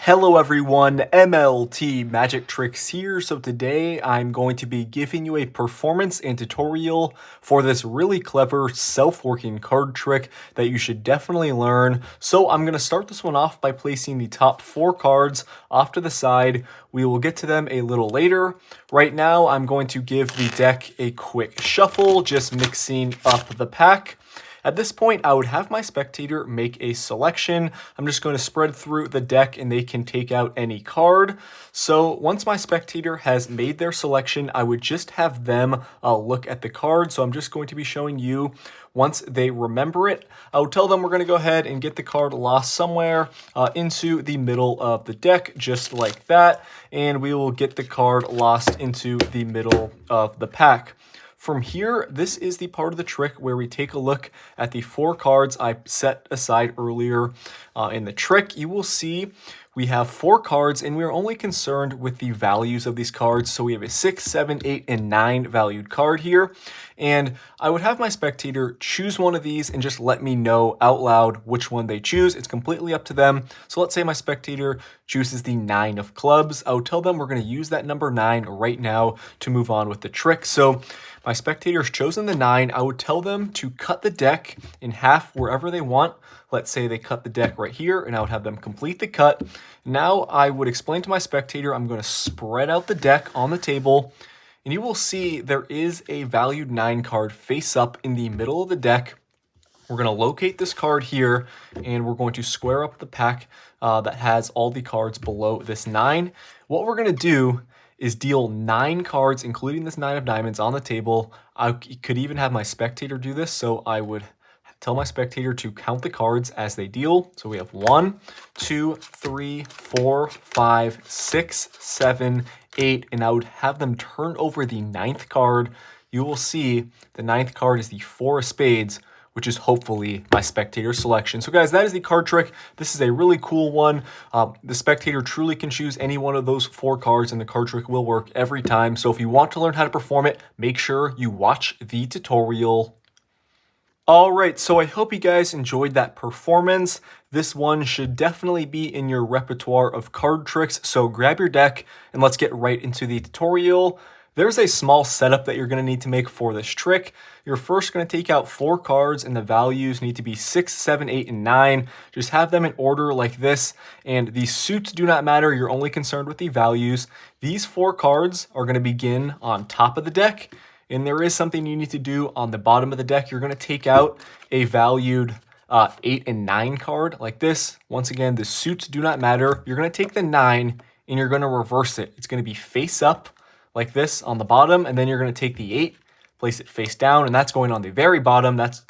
Hello everyone, MLT Magic Tricks here. So today I'm going to be giving you a performance and tutorial for this really clever self-working card trick that you should definitely learn. So I'm going to start this one off by placing the top 4 cards off to the side. We will get to them a little later. Right now I'm going to give the deck a quick shuffle, just mixing up the pack. At this point, I would have my spectator make a selection. I'm just going to spread through the deck and they can take out any card. So once my spectator has made their selection, I would just have them look at the card. So I'm just going to be showing you once they remember it. I would tell them we're going to go ahead and get the card lost somewhere into the middle of the deck, just like that. And we will get the card lost into the middle of the pack. From here, this is the part of the trick where we take a look at the 4 cards I set aside earlier in the trick. You will see we have 4 cards and we're only concerned with the values of these cards. So we have a 6, 7, 8, and 9 valued card here. And I would have my spectator choose one of these and just let me know out loud which one they choose. It's completely up to them. So let's say my spectator chooses the 9 of clubs. I would tell them we're going to use that number 9 right now to move on with the trick. So my spectator's chosen the 9. I would tell them to cut the deck in half wherever they want. Let's say they cut the deck right here, and I would have them complete the cut. Now I would explain to my spectator, I'm going to spread out the deck on the table, and you will see there is a valued 9 card face up in the middle of the deck. We're going to locate this card here, and we're going to square up the pack that has all the cards below this 9. What we're going to do is deal 9 cards, including this 9 of diamonds, on the table. I could even have my spectator do this, so I would tell my spectator to count the cards as they deal. So we have 1, 2, 3, 4, 5, 6, 7, 8, and I would have them turn over the 9th card. You will see the 9th card is the 4 of spades, which is hopefully my spectator selection. So guys, that is the card trick. This is a really cool one. The spectator truly can choose any one of those 4 cards and the card trick will work every time. So if you want to learn how to perform it, make sure you watch the tutorial. All right, so I hope you guys enjoyed that performance. This one should definitely be in your repertoire of card tricks. So grab your deck and let's get right into the tutorial. There's a small setup that you're going to need to make for this trick. You're first going to take out 4 cards and the values need to be 6, 7, 8, and 9. Just have them in order like this. And the suits do not matter. You're only concerned with the values. These 4 cards are going to begin on top of the deck. And there is something you need to do on the bottom of the deck. You're going to take out a valued 8 and 9 card like this. Once again, the suits do not matter. You're going to take the 9 and you're going to reverse it. It's going to be face up like this on the bottom, and then you're going to take the 8, place it face down, and that's going on the very bottom. That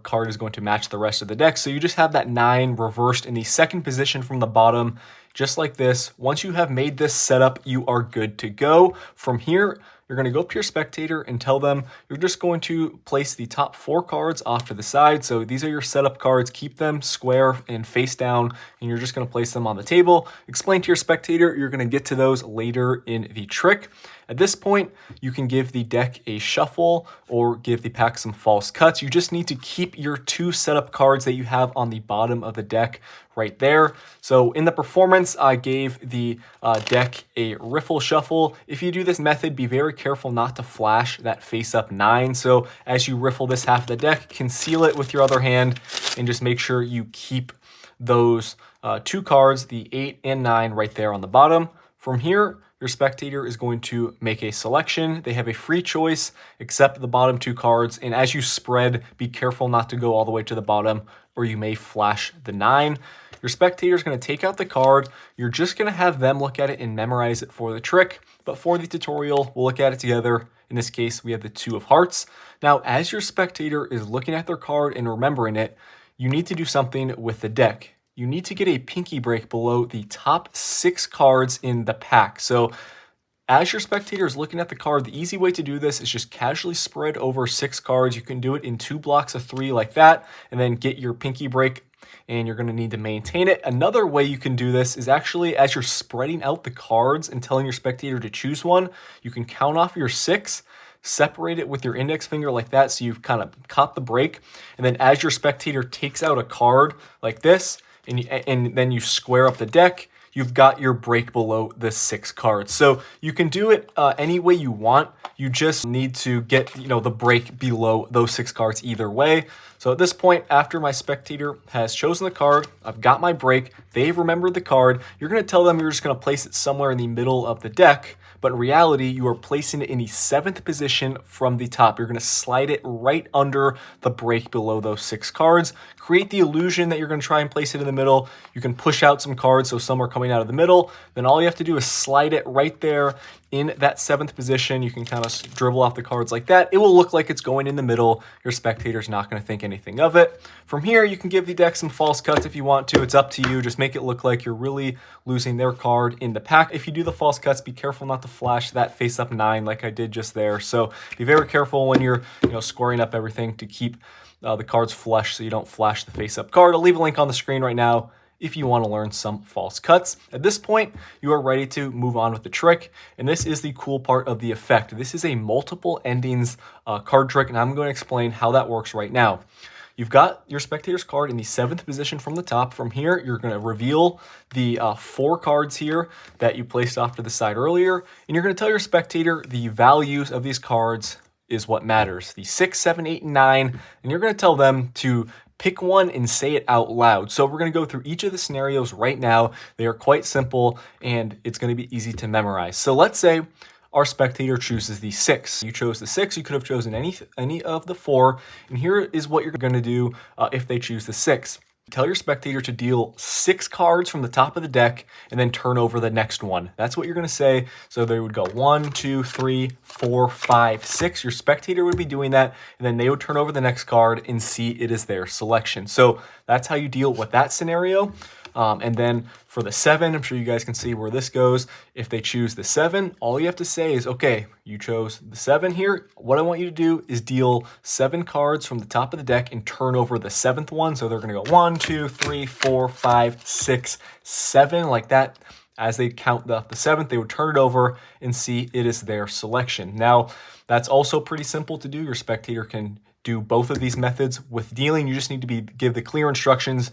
card is going to match the rest of the deck. So you just have that 9 reversed in the second position from the bottom, just like this. Once you have made this setup, you are good to go. From here, you're going to go up to your spectator and tell them you're just going to place the top 4 cards off to the side. So these are your setup cards. Keep them square and face down, and you're just going to place them on the table. Explain to your spectator. You're going to get to those later in the trick. At this point, you can give the deck a shuffle or give the pack some false cuts. You just need to keep your 2 setup cards that you have on the bottom of the deck right there. So in the performance, I gave the deck a riffle shuffle. If you do this method, be very careful not to flash that face up 9. So as you riffle this half of the deck, conceal it with your other hand and just make sure you keep those 2 cards, the 8 and 9, right there on the bottom. From here, your spectator is going to make a selection. They have a free choice, except the bottom 2 cards. And as you spread, be careful not to go all the way to the bottom, or you may flash the 9. Your spectator is going to take out the card. You're just going to have them look at it and memorize it for the trick. But for the tutorial, we'll look at it together. In this case, we have the 2 of hearts. Now, as your spectator is looking at their card and remembering it, you need to do something with the deck. You need to get a pinky break below the top 6 cards in the pack. So as your spectator is looking at the card, the easy way to do this is just casually spread over 6 cards. You can do it in 2 blocks of 3 like that, and then get your pinky break, and you're going to need to maintain it. Another way you can do this is actually as you're spreading out the cards and telling your spectator to choose one, you can count off your 6, separate it with your index finger like that so you've kind of caught the break, and then as your spectator takes out a card like this, and then you square up the deck, you've got your break below the 6 cards. So you can do it any way you want. You just need to get, the break below those 6 cards either way. So at this point, after my spectator has chosen the card, I've got my break, they've remembered the card, you're going to tell them you're just going to place it somewhere in the middle of the deck, but in reality, you are placing it in the 7th position from the top. You're going to slide it right under the break below those 6 cards. Create the illusion that you're going to try and place it in the middle. You can push out some cards so some are coming out of the middle. Then all you have to do is slide it right there in that 7th position. You can kind of dribble off the cards like that. It will look like it's going in the middle. Your spectator's not going to think anything of it. From here, you can give the deck some false cuts if you want to. It's up to you. Just make it look like you're really losing their card in the pack. If you do the false cuts, be careful not to flash that face-up 9 like I did just there. So be very careful when you're scoring up everything to keep the cards flush so you don't flash the face-up card. I'll leave a link on the screen right now if you want to learn some false cuts. At this point, you are ready to move on with the trick, and this is the cool part of the effect. This is a multiple endings card trick, and I'm going to explain how that works right now. You've got your spectator's card in the 7th position from the top. From here, you're going to reveal the 4 cards here that you placed off to the side earlier, and you're going to tell your spectator the values of these cards is what matters. The 6, 7, 8, and 9, and you're going to tell them to pick one and say it out loud. So we're going to go through each of the scenarios right now. They are quite simple, and it's going to be easy to memorize. So let's say our spectator chooses the 6. You chose the 6. You could have chosen any of the 4. And here is what you're going to do if they choose the 6. Tell your spectator to deal 6 cards from the top of the deck and then turn over the next one. That's what you're going to say. So they would go 1, 2, 3, 4, 5, 6. Your spectator would be doing that, and then they would turn over the next card and see it is their selection. So that's how you deal with that scenario. And then for the 7, I'm sure you guys can see where this goes. If they choose the 7, all you have to say is, okay, you chose the 7 here. What I want you to do is deal 7 cards from the top of the deck and turn over the 7th one. So they're going to go 1, 2, 3, 4, 5, 6, 7, like that. As they count the 7th, they would turn it over and see it is their selection. Now, that's also pretty simple to do. Your spectator can do both of these methods with dealing. You just need to give the clear instructions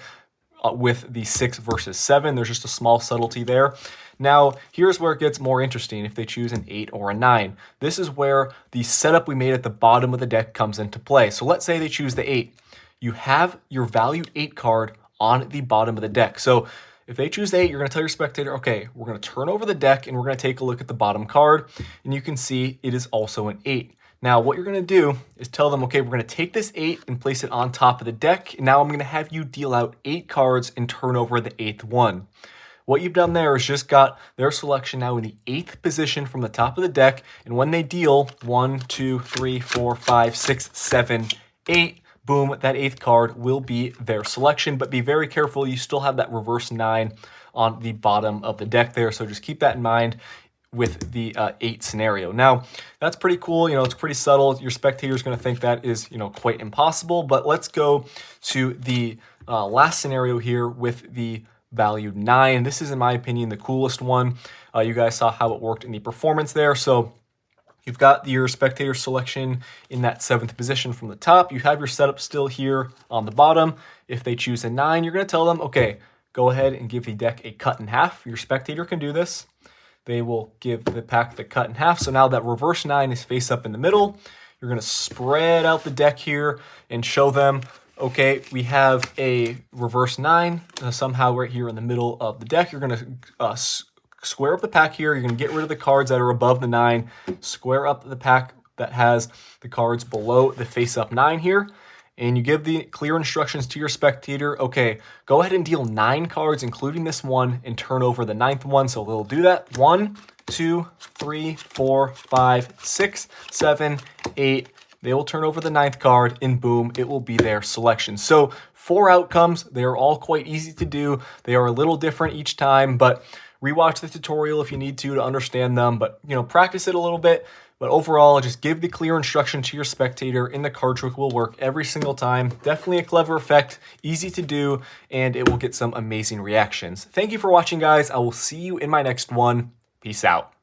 with the 6 versus 7. There's just a small subtlety there. Now, here's where it gets more interesting if they choose an 8 or a 9. This is where the setup we made at the bottom of the deck comes into play. So let's say they choose the 8. You have your valued 8 card on the bottom of the deck. So if they choose the 8, you're going to tell your spectator, okay, we're going to turn over the deck and we're going to take a look at the bottom card. And you can see it is also an 8. Now, what you're going to do is tell them, okay, we're going to take this 8 and place it on top of the deck. And now I'm going to have you deal out 8 cards and turn over the 8th one. What you've done there is just got their selection now in the 8th position from the top of the deck. And when they deal 1, 2, 3, 4, 5, 6, 7, 8, boom, that 8th card will be their selection. But be very careful, you still have that reverse 9 on the bottom of the deck there. So just keep that in mind with the 8 scenario. Now, that's pretty cool. It's pretty subtle. Your spectator is going to think that is, quite impossible. But let's go to the last scenario here with the value 9. This is, in my opinion, the coolest one. You guys saw how it worked in the performance there. So you've got your spectator selection in that 7th position from the top. You have your setup still here on the bottom. If they choose a 9, you're going to tell them, okay, go ahead and give the deck a cut in half. Your spectator can do this. They will give the pack the cut in half. So now that reverse 9 is face up in the middle. You're going to spread out the deck here and show them, okay, we have a reverse 9 somehow right here in the middle of the deck. You're going to square up the pack here. You're going to get rid of the cards that are above the 9. Square up the pack that has the cards below the face up 9 here. And you give the clear instructions to your spectator, okay, go ahead and deal 9 cards, including this one, and turn over the 9th one. So they'll do that. 1, 2, 3, 4, 5, 6, 7, 8. They will turn over the 9th card, and boom, it will be their selection. So 4 outcomes. They are all quite easy to do. They are a little different each time, but rewatch the tutorial if you need to understand them. But, practice it a little bit. But overall, just give the clear instruction to your spectator and the card trick will work every single time. Definitely a clever effect, easy to do, and it will get some amazing reactions. Thank you for watching, guys. I will see you in my next one. Peace out.